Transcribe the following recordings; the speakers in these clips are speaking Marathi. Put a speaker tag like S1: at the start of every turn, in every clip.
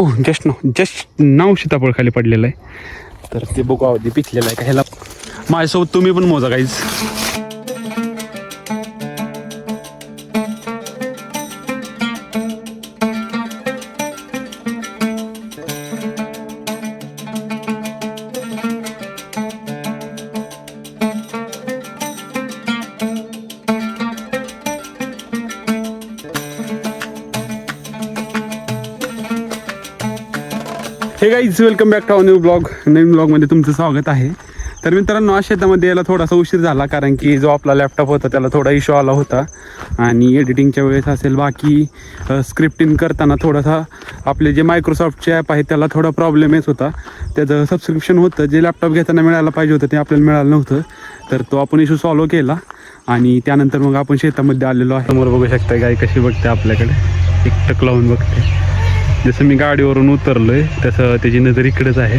S1: जस्ट नाव सीताफळ खाली पडलेलं आहे. तर ते बघू अवधी पिकलेलं आहे का ह्याला. माझ्यासोबत तुम्ही पण मोजा काहीच. Hey guys welcome back to our new blog. नवीन ब्लॉगमध्ये तुमचं स्वागत आहे. तर मित्रांनो, आज शेतामध्ये यायला थोडासा उशीर झाला कारण की जो आपला लॅपटॉप होता त्याला थोडा इश्यू आला होता आणि एडिटिंगच्या वेळेस असेल बाकी स्क्रिप्टिंग करताना थोडासा आपले जे मायक्रोसॉफ्टचे ॲप आहे त्याला थोडा प्रॉब्लेम येत होता. त्याचं सबस्क्रिप्शन होतं जे लॅपटॉप घेताना मिळायला पाहिजे होतं ते आपल्याला मिळालं नव्हतं. तर तो आपण इश्यू सॉल्व्ह केला आणि त्यानंतर मग आपण शेतामध्ये आलेलो आहे. समोर बघू शकता गाय कशी बघते आपल्याकडे, एकटक लावून बघते. जसं मी गाडीवरून उतरलो आहे तसं त्याची नजर इकडेच आहे.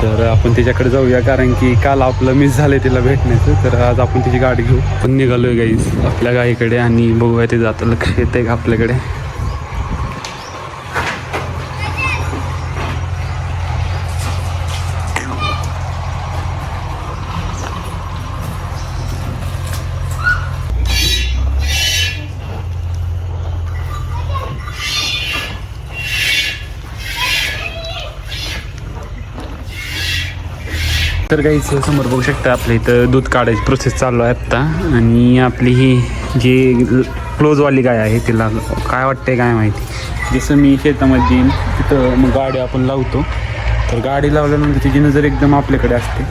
S1: तर आपण त्याच्याकडे जाऊया कारण की काल आपलं मिस झालं आहे तिला भेटण्याचं. तर आज आपण तिची गाडी घेऊ. पण निघालो आहे गाईज आपल्या गाईकडे आणि बघूया ते जातं लक्ष येतं आहे का आपल्याकडे. तर काहीच समोर बघू शकता आपल्या इथं दूध काढायची प्रोसेस चालू आहे आत्ता. आणि आपली ही जी क्लोजवाली गाय आहे तिला काय वाटते काय माहिती. जसं मी शेतामध्ये येईन तिथं मग गाडी आपण लावतो. तर गाडी लावल्यानंतर तिची नजर एकदम आपल्याकडे असते.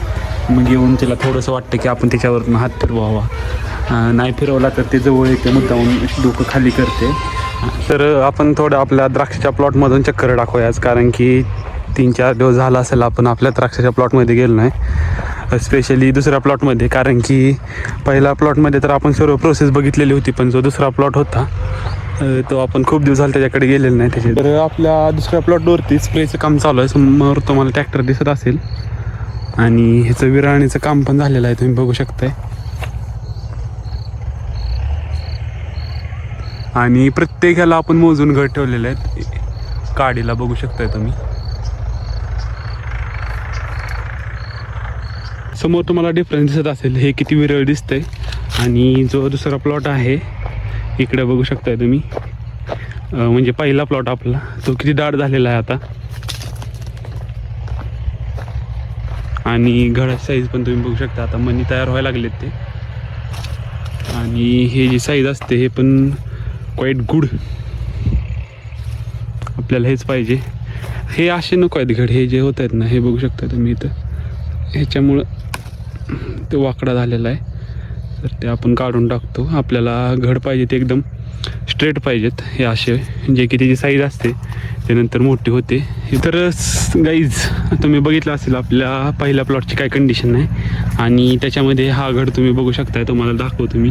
S1: मग येऊन तिला थोडंसं वाटतं की आपण त्याच्यावरून हात फिरवावा. नाही फिरवला तर ते जवळ येते मुद्दाहून डोकं खाली करते. तर आपण थोडं आपल्या द्राक्षाच्या प्लॉटमधून चक्कर टाकूया आज कारण की 3-4 दिवस झाला असेल आपण आपल्या द्राक्षाच्या प्लॉटमध्ये गेलो नाही. स्पेशली दुसऱ्या प्लॉटमध्ये कारण की पहिल्या प्लॉटमध्ये तर आपण सर्व प्रोसेस बघितलेली होती पण जो दुसरा प्लॉट होता तो आपण खूप दिवस झाले त्याच्याकडे गेलेलो नाही त्याचे. तर आपल्या दुसऱ्या प्लॉटवरती स्प्रेचं काम चालू आहे. समोर तुम्हाला ट्रॅक्टर दिसत असेल आणि ह्याचं विरळणीचं काम पण झालेलं आहे तुम्ही बघू शकताय. आणि प्रत्येकाला आपण मोजून घट ठेवलेले आहेत. गाडीला बघू शकताय तुम्ही. समोर तुम्हाला डिफरन्स दिसत असेल हे किती विरळ दिसतंय. आणि जो दुसरा प्लॉट आहे इकडे बघू शकताय तुम्ही, म्हणजे पहिला प्लॉट आपला तो किती दाट झालेला आहे आता. आणि घडाची साईज पण तुम्ही बघू शकता. आता मनी तयार व्हायला लागलेत ते. आणि हे जी साईज असते हे पण क्वाईट गुड. आपल्याला हेच पाहिजे. हे असे नको आहेत घड, हे जे होत आहेत ना हे बघू शकता तुम्ही इथं. ह्याच्यामुळं ते वाकडा झालेला आहे. तर ते आपण काढून टाकतो. आपल्याला घड पाहिजे ते एकदम स्ट्रेट पाहिजेत हे असे, जे की त्याची साईज असते ते नंतर मोठी होते. तर गाईज तुम्ही बघितलं असेल आपल्या पहिल्या प्लॉटची काय कंडिशन आहे आणि त्याच्यामध्ये हा घड तुम्ही बघू शकताय. तुम्हाला दाखवतो मी.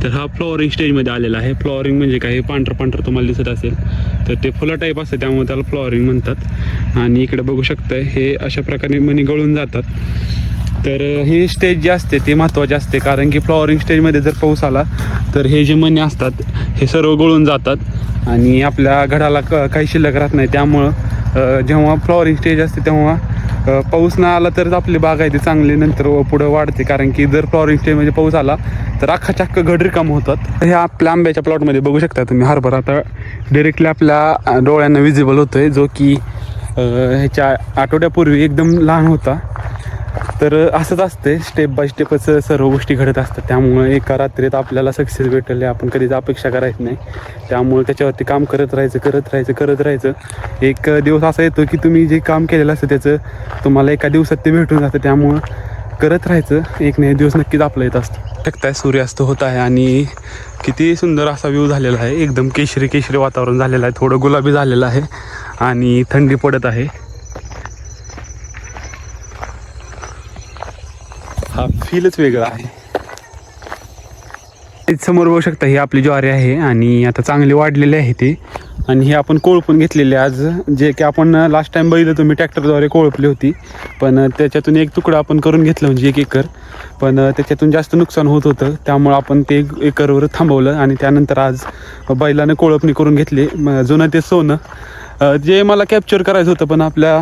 S1: तर हा फ्लॉवरिंग स्टेजमध्ये आलेला आहे. फ्लॉवरिंग म्हणजे काय, पांढरं तुम्हाला दिसत असेल तर ते फुलं टाईप असतं त्यामुळे त्याला फ्लॉवरिंग म्हणतात. आणि इकडे बघू शकताय हे अशा प्रकारे मणी गळून जातात. तर ही स्टेज जी असते ते महत्त्वाचे असते कारण की फ्लॉवरिंग स्टेजमध्ये जर पाऊस आला तर हे जे मणी असतात हे सर्व गळून जातात आणि आपल्या घडाला काही शिल्लक राहत नाही. त्यामुळं जेव्हा फ्लॉवरिंग स्टेज असते तेव्हा पाऊस नाही आला तरच आपली बाग आहे ती चांगली नंतर पुढं वाढते. कारण की जर फ्लॉवरिंग स्टेजमध्ये पाऊस आला तर अख्खा घड रिकाम होतात. हे आपल्या आंब्याच्या प्लॉटमध्ये बघू शकता तुम्ही. हरभरा आता डिरेक्टली आपल्या डोळ्यांना विजिबल होतो आहे, जो की ह्याच्या आठवड्यापूर्वी एकदम लहान होता. तर असंच असते, स्टेप बाय स्टेपच सर्व गोष्टी घडत असतात. त्यामुळे एका रात्रीत आपल्याला सक्सेस भेटेल आपण कधीच अपेक्षा करायची नाही. त्यामुळे त्याच्यावरती काम करत राहायचं. एक दिवस असा येतो की तुम्ही जे काम केलेलं असतं त्याचं तुम्हाला एका दिवसात ते भेटून जातं. त्यामुळं करत राहायचं, एक नाही दिवस नक्कीच आपलं येत असतं. शकताय सूर्यास्त होत आहे आणि किती सुंदर असा व्ह्यू झालेला आहे. एकदम केशरी वातावरण झालेलं आहे. थोडं गुलाबी झालेलं आहे आणि थंडी पडत आहे. हा फीलच वेगळा आहे. समोर बघू शकता ही आपली ज्वारी आहे आणि आता चांगली वाढलेली आहे ती. आणि हे आपण कोळपून घेतलेले आज, जे की आपण लास्ट टाइम बघितलं तुम्ही ट्रॅक्टरद्वारे कोळपली होती. पण त्याच्यातून एक तुकडा आपण करून घेतलं म्हणजे 1 एकर. पण त्याच्यातून जास्त नुकसान होत होतं त्यामुळं आपण ते 1 एकरवर थांबवलं आणि त्यानंतर आज बैलानं कोळपणी करून घेतली. जुनं ते सोनं जे मला कॅप्चर करायचं होतं पण आपल्या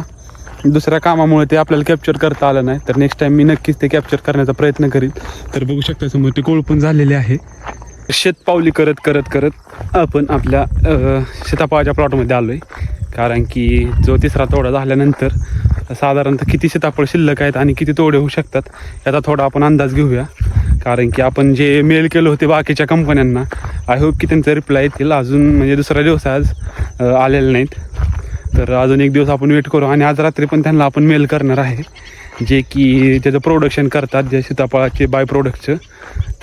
S1: दुसऱ्या कामामुळे ते आपल्याला कॅप्चर करता आलं नाही. तर नेक्स्ट टाईम मी नक्कीच ते कॅप्चर करण्याचा प्रयत्न करीन. तर बघू शकता समोर ते कोळपून झालेले आहे. शेतपावली करत करत करत आपण आपल्या सीताफळाच्या प्लॉटमध्ये आलो आहे. कारण की जो तिसरा तोडा झाल्यानंतर साधारणतः किती सीताफळ शिल्लक आहेत आणि किती तोडे होऊ शकतात याचा थोडा आपण अंदाज घेऊया. कारण की आपण जे मेल केलं होते बाकीच्या कंपन्यांना, आय होप की त्यांचा रिप्लाय येतील. अजून म्हणजे दुसरा दिवस आज आलेले नाहीत. तर अजून एक दिवस आपण वेट करू आणि आज रात्री पण त्यांना आपण मेल करणार आहे जे की त्याचं प्रोडक्शन करतात जे सीताफळाचे बाय प्रोडक्टचं.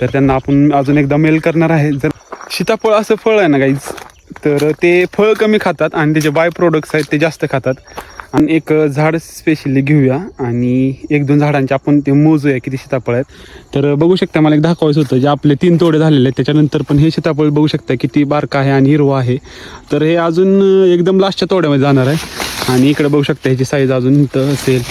S1: तर त्यांना आपण अजून एकदा मेल करणार आहे. जर सीताफळ असं फळ आहे ना गाईज, तर ते फळ कमी खातात आणि त्याचे बाय प्रोडक्ट्स आहेत ते जास्त खातात. आणि एक झाड स्पेशली घेऊया आणि 1-2 झाडांचे आपण ते मोजूया किती सीताफळ आहेत. तर बघू शकता मला एक दाखवायचं होतं जे आपले 3 तोडे झालेले आहेत त्याच्यानंतर पण हे सीताफळ बघू शकता किती बारका आहे आणि हिरवा आहे. तर हे अजून एकदम लास्टच्या तोड्यामध्ये जाणार आहे. आणि इकडे बघू शकता ह्याची साईज अजून इथं असेल,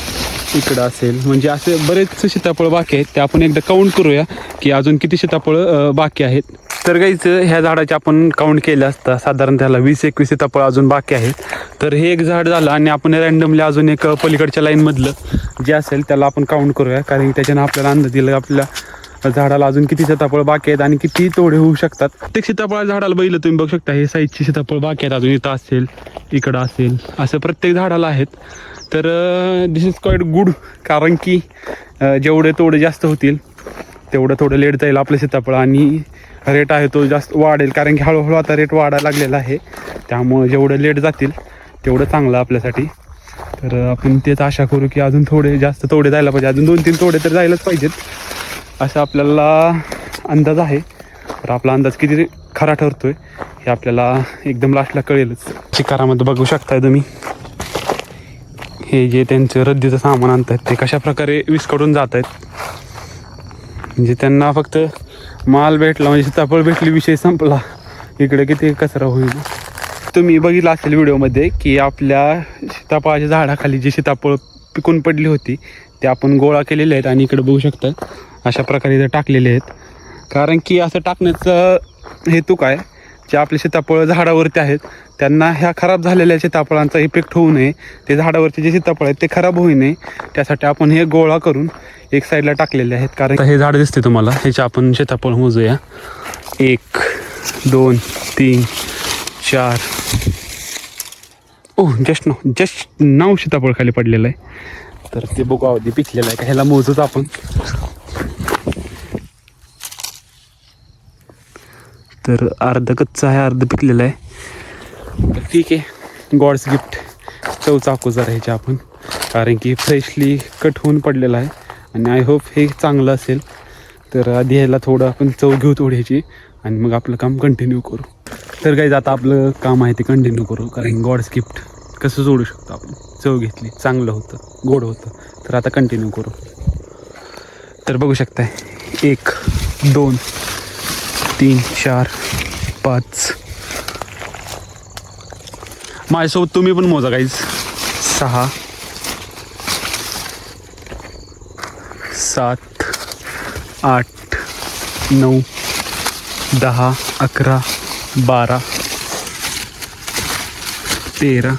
S1: इकडं असेल, म्हणजे असे बरेच सीताफळ बाकी आहेत. ते आपण एकदा काउंट करूया की अजून किती सीताफळ बाकी आहेत. तर गाईच ह्या झाडाचे आपण काउंट केलं असता साधारण त्याला 20-21 सीताफळ अजून बाकी आहेत. तर हे एक झाड झालं आणि आपण रँडमली अजून एक पलीकडच्या लाईनमधलं जे असेल त्याला आपण काउंट करूया. कारण की त्याच्यानं आपल्याला अंदाज दिला आपल्या झाडाला अजून किती सीताफळ बाकी आहेत आणि किती तोडे होऊ शकतात. प्रत्येक सीताफळ झाडाला बघितलं तुम्ही बघू शकता हे साईजची सीताफळ बाकी आहेत. अजून इथं असेल, इकडं असेल, असं प्रत्येक झाडाला आहेत. तर दिस इज क्वाईट गुड. कारण की जेवढे तोडे जास्त होतील तेवढं थोडं लेट जाईल आपलं सीताफळ आणि रेट आहे तो जास्त वाढेल. कारण की हळूहळू आता रेट वाढायला लागलेला आहे. त्यामुळं जेवढं लेट जातील तेवढं चांगलं आपल्यासाठी. तर आपण तेच आशा करू की अजून थोडे जास्त तोडे जायला पाहिजे. अजून 2-3 तोडे तर जायलाच पाहिजेत असं आपल्याला अंदाज आहे. तर आपला अंदाज किती खरा ठरतोय हे आपल्याला एकदम लास्टला कळेलच. शिकारामध्ये बघू शकताय तुम्ही हे जे त्यांचं रद्दीचं सामान आणतात ते कशा प्रकारे विस्कटून जात आहेत. म्हणजे त्यांना फक्त माल भेटला म्हणजे सीताफळ भेटली विषय संपला. इकडे किती कचरा होईल. तुम्ही बघितलं असेल व्हिडिओमध्ये की आपल्या सीताफळाच्या झाडाखाली जी सीताफळ पिकून पडली होती ते आपण गोळा केलेले आहेत आणि इकडे बघू शकता अशा प्रकारे इथं टाकलेले आहेत. कारण की असं टाकण्याचा हेतू काय, जे आपले सीताफळ झाडावरती आहेत त्यांना ह्या खराब झालेल्या सीताफळांचा इफेक्ट होऊ नये, ते झाडावरचे जे सीताफळ आहेत ते खराब होऊ नये त्यासाठी आपण हे गोळा करून एक साईडला टाकलेले आहेत. कारण हे झाड दिसते तुम्हाला, ह्याचे आपण सीताफळ मोजूया. 1 2 3 4 जस्ट 9 सीताफळ खाली पडलेलं आहे. तर ते बघू अवधी पिकलेलं आहे का ह्याला मोजूच आपण. तर अर्ध कच्चा आहे अर्ध पिकलेलं आहे. तर ठीक आहे, गॉड्स गिफ्ट चाकू जरा ह्याचे आपण. कारण की फ्रेशली कट होऊन पडलेलं आहे आणि आय होप हे चांगलं असेल. तर आधी ह्याला थोडं आपण चव घेऊ थोड्याची आणि मग आपलं काम कंटिन्यू करू. तर काही आता आपलं काम आहे ते कंटिन्यू करू. कारण गॉड्स गिफ्ट कसं जोडू शकतो आपण. चव घेतली, चांगलं होतं, गोड होतं, तर आता कंटिन्यू करू. तर बघू शकताय 1 2 3 4 5 माझ्यासोबत तुम्ही पण मोजा guys. 6 7 8 9 10 11 12 13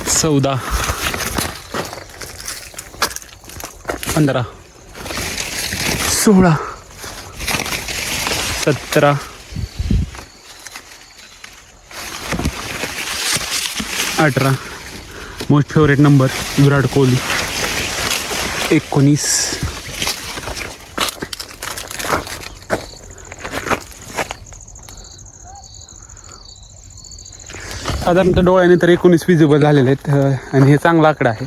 S1: 14 15 16 17 18 most favourite number Virat Kohli 19 साधारणतः डोळ्याने तर 19 विजिबल झालेले आहेत आणि हे चांगला आकडा आहे.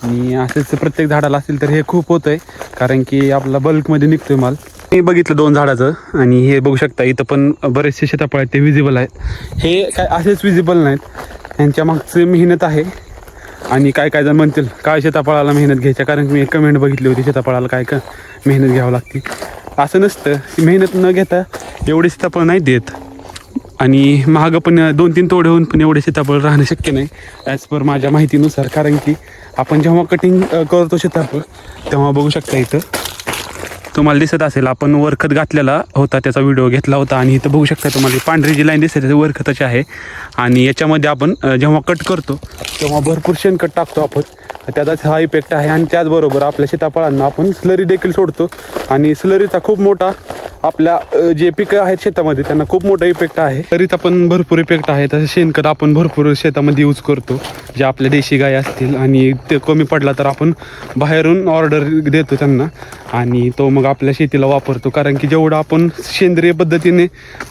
S1: आणि असंच प्रत्येक झाडाला असेल तर हे खूप होतं आहे. कारण की आपला बल्कमध्ये निघतोय माल. हे बघितलं 2 झाडाचं आणि हे बघू शकता इथं पण बरेचसे सीताफळ आहेत ते विजिबल आहेत. हे काय असेच विजिबल नाहीत, ह्यांच्या मागचं मेहनत आहे. आणि काय जण म्हणतील काय सीताफळाला मेहनत घ्यायच्या. कारण की मी एक कमेंट बघितली होती सीताफळाला काय मेहनत घ्यावं लागते. असं नसतं, मेहनत न घेता एवढे सीताफळ नाही देत. आणि महाग पण 2-3 तोडे होऊन पण एवढे सीताफळ राहणं शक्य नाही ॲज पर माझ्या माहितीनुसार. कारण की आपण जेव्हा कटिंग करतो सीताफळ तेव्हा बघू शकता इथं तुम्हाला दिसत असेल आपण वरखत घातलेला होता, त्याचा व्हिडिओ घेतला होता. आणि इथं बघू शकता तुम्हाला पांढरी जी लाईन दिसते ती वरखताची आहे. आणि याच्यामध्ये आपण जेव्हा कट करतो तेव्हा भरपूर शेणखत टाकतो आपण, त्याचाच हा इफेक्ट आहे. आणि त्याचबरोबर आपल्या सीताफळांना आपण स्लरी देखील सोडतो. आणि स्लरीचा खूप मोठा आपल्या जे पिकं आहेत शेतामध्ये त्यांना खूप मोठा इफेक्ट आहे. स्लरीचा पण भरपूर इफेक्ट आहे. तसं शेणखत आपण भरपूर शेतामध्ये यूज करतो, जे आपल्या देशी गाय असतील आणि ते कमी पडला तर आपण बाहेरून ऑर्डर देतो त्यांना आणि तो मग आपल्या शेतीला वापरतो. कारण की जेवढं आपण सेंद्रिय पद्धतीने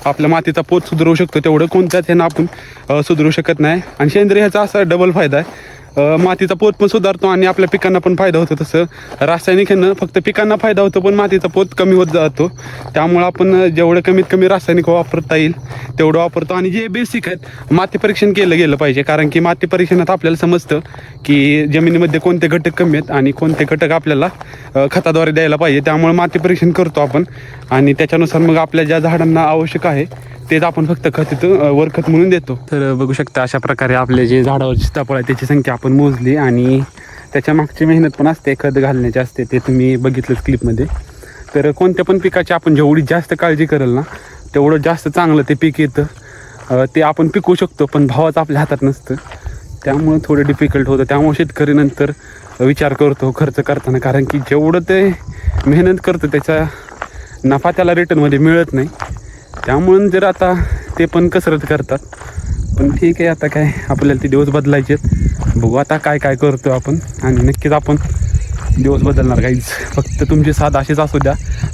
S1: आपल्या मातीचा पोत सुधारू शकतो तेवढं कोणत्याच ह्यानं आपण सुधारू शकत नाही. आणि सेंद्रिय ह्याचा असा डबल फायदा आहे, मातीचा पोत पण सुधारतो आणि आपल्या पिकांना पण फायदा होतो. तसं रासायनिक ह्यानं फक्त पिकांना फायदा होतो पण मातीचा पोत कमी होत जातो. त्यामुळं आपण जेवढं कमीत कमी रासायनिक वापरता येईल तेवढं वापरतो. आणि जे बेसिक आहेत माती परीक्षण केलं गेलं पाहिजे, कारण की माती परीक्षणात आपल्याला समजतं की जमिनीमध्ये कोणते घटक कमी आहेत आणि कोणते घटक आपल्याला खताद्वारे द्यायला पाहिजे. त्यामुळे माती परीक्षण करतो आपण आणि त्याच्यानुसार मग आपल्या ज्या झाडांना आवश्यक आहे तेच आपण फक्त खत वरखत म्हणून देतो. तर बघू शकता अशा प्रकारे आपले जे झाडावरची सीताफळ आहे त्याची संख्या आपण मोजली आणि त्याच्या मागची मेहनत पण असते, खत घालण्याची असते, ते तुम्ही बघितलंच क्लिपमध्ये. तर कोणत्या पण पिकाची आपण जेवढी जास्त काळजी करेल ना तेवढं जास्त चांगलं ते पीक येतं. ते आपण पिकवू शकतो पण भावाचं आपल्या हातात नसतं, त्यामुळं थोडं डिफिकल्ट होतं. त्यामुळे शेतकरी नंतर विचार करतो खर्च करताना, कारण की जेवढं ते मेहनत करतं त्याचा नफा त्याला रिटर्नमध्ये मिळत नाही. त्यामुळं जर आता ते पण कसरत करतात. पण ठीक आहे, आता काय आपल्याला ते दिवस बदलायचे आहेत. बघू आता काय काय करतो आपण आणि नक्कीच आपण दिवस बदलणार काहीच. फक्त तुमची साथ अशीच असू द्या.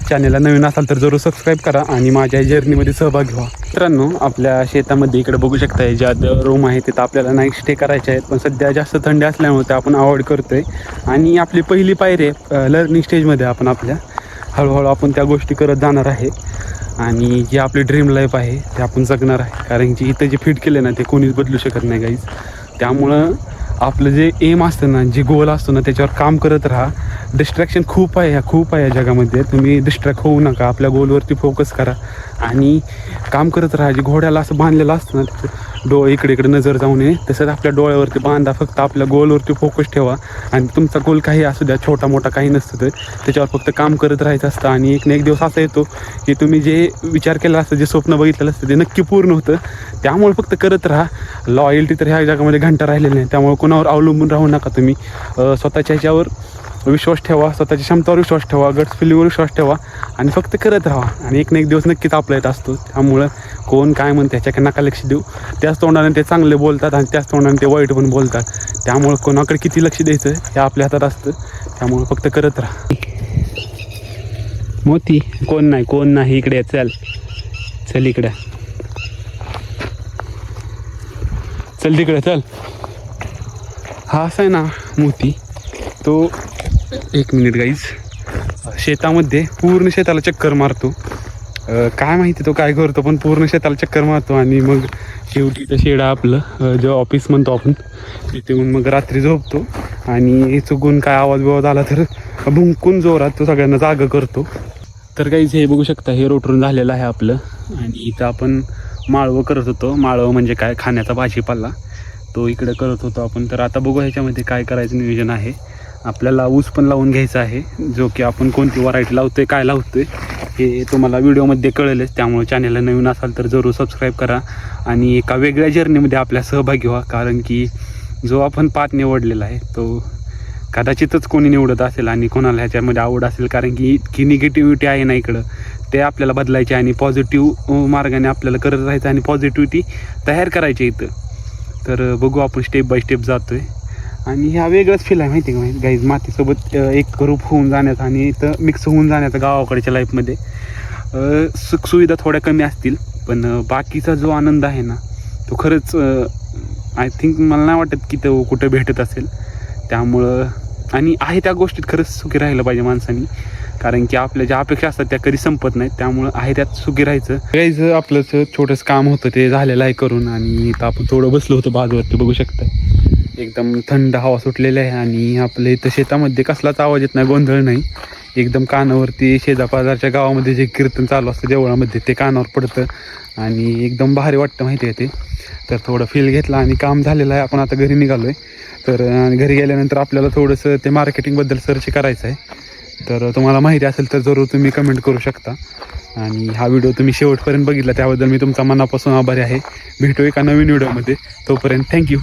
S1: चॅनलला नवीन असाल तर जरूर सबस्क्राईब करा आणि माझ्या जर्नीमध्ये सहभाग घ्या. मित्रांनो, आपल्या शेतामध्ये इकडे बघू शकता ज्या रूम आहे तिथं आपल्याला नाईट स्टे करायचे आहेत, पण सध्या जास्त थंडी असल्यामुळे ते आपण अवॉइड करतोय. आणि आपली पहिली पायरी आहे लर्निंग स्टेजमध्ये, आपण आपल्या हळूहळू आपण त्या गोष्टी करत जाणार आहे. आणि जी आपली ड्रीम लाईफ आहे ते आपण जगणार आहे, कारण की इथं जे फिट केलं ना ते कोणीच बदलू शकत नाही गाईज. त्यामुळं आपलं जे एम असतं ना, जे गोल असतो ना त्याच्यावर काम करत राहा. डिस्ट्रॅक्शन खूप आहे या जगामध्ये, तुम्ही डिस्ट्रॅक्ट होऊ नका, आपल्या गोलवरती फोकस करा आणि काम करत राहा. जे घोड्याला असं बांधलेलं असतं ना त्याचं डोळे इकडे इकडे नजर जाऊ नये, तसंच आपल्या डोळ्यावरती बांधा, फक्त आपल्या गोलवरती फोकस ठेवा. आणि तुमचा गोल काही असू द्या, छोटा मोठा काही नसतं तर त्याच्यावर फक्त काम करत राहायचं असतं. आणि एक ना एक दिवस असा येतो की तुम्ही जे विचार केला असतं, जे स्वप्न बघितलेलं असतं ते नक्की पूर्ण होतं. त्यामुळे फक्त करत राहा. लॉयल्टी तर ह्या जगामध्ये घंटा राहिलेली नाही, त्यामुळे कोणावर अवलंबून राहू नका. तुम्ही स्वतःच्या ह्याच्यावर विश्वास ठेवा, स्वतःच्या क्षमतावर विश्वास ठेवा, गट्स फिलिंगवर विश्वास ठेवा आणि फक्त करत राहा. आणि एक ना एक दिवस नक्कीच आपला येत असतो. त्यामुळं कोण काय म्हणते ह्याच्याकडे नका लक्ष देऊ. त्याच तोंडाने ते चांगले बोलतात आणि त्याच तोंडाने ते वाईट पण बोलतात. त्यामुळं कोणाकडे किती लक्ष द्यायचं हे आपल्या हातात असतं. त्यामुळं फक्त करत राहा. मोती कोण नाही इकडे चल इकडे, चल तिकडे चल. हा असा आहे ना मोती, तो एक मिनिट गाईज, शेतामध्ये पूर्ण शेताला चक्कर मारतो. काय माहिती तो काय करतो, पण पूर्ण शेताला चक्कर मारतो. आणि मग शेवटी शेडा आपलं जे ऑफिस म्हणतो आपण तिथे येऊन मग रात्री झोपतो. आणि चुकून काय आवाज बिवाज आला तर भुंकून जोरात तो सगळ्यांना जागं करतो. तर काहीच हे बघू शकता, हे रोटरून झालेलं आहे आपलं. आणि इथं आपण माळवं करत होतो. माळवं म्हणजे काय, खाण्याचा भाजीपाला, तो इकडे करत होतो आपण. तर आता बघू ह्याच्यामध्ये काय करायचं नियोजन आहे. आपल्याला ऊस पण लावून घ्यायचा आहे, जो की आपण कोणती व्हरायटी लावतोय, काय लावतोय हे तुम्हाला व्हिडिओमध्ये कळेलच. त्यामुळे चॅनलला नवीन असाल तर जरूर सबस्क्राईब करा आणि एका वेगळ्या जर्नीमध्ये आपल्या सहभागी व्हा. कारण की जो आपण पाथ निवडलेला आहे तो कदाचितच कोणी निवडत असेल आणि कोणाला ह्याच्यामध्ये आवड असेल, कारण की इतकी निगेटिव्हिटी आहे ना इकडं, ते आपल्याला बदलायची आणि पॉझिटिव्ह मार्गाने आपल्याला करत राहायचं आणि पॉझिटिव्हिटी तयार करायची इथं. तर बघू आपण स्टेप बाय स्टेप जातोय. आणि ह्या वेगळंच फील आहे माहिती आहे का गाईज, मातीसोबत एक ग्रुप होऊन जाण्याचा आणि इथं मिक्स होऊन जाण्याचा गावाकडच्या लाईफमध्ये. सुखसुविधा थोड्या कमी असतील पण बाकीचा जो आनंद आहे ना तो खरंच आय थिंक मला नाही वाटत की तो कुठं भेटत असेल. त्यामुळं आणि आहे त्या गोष्टीत खरंच सुखी राहिलं पाहिजे माणसांनी, कारण की आपल्या ज्या अपेक्षा असतात त्या कधी संपत नाहीत. त्यामुळं आहे त्यात सुखी राहायचं. काहीच आपलंच छोटंसं काम होतं ते झालेलं आहे करून. आणि इथं आपण थोडं बसलो होतो बाजूवरती, बघू शकता एकदम थंड हवा सुटलेली आहे. आणि आपल्या इथं शेतामध्ये कसलाच आवाज येत नाही, गोंधळ नाही. एकदम कानावरती शेजापाजारच्या गावामध्ये जे कीर्तन चालू असतं देवळामध्ये ते कानावर पडतं आणि एकदम भारी वाटतं माहिती आहे ते. तर थोडं फील घेतला आणि काम झालेलं आहे. आपण आता घरी निघालो आहे. तर घरी गेल्यानंतर आपल्याला थोडंसं ते मार्केटिंगबद्दल सर्च करायचं आहे. तर तुम्हाला माहिती असेल तर जरूर तुम्ही कमेंट करू शकता. आणि हा व्हिडिओ तुम्ही शेवटपर्यंत बघितला त्याबद्दल मी तुमचा मनापासून आभारी आहे. भेटू एका नवीन व्हिडिओमध्ये. तोपर्यंत थँक्यू.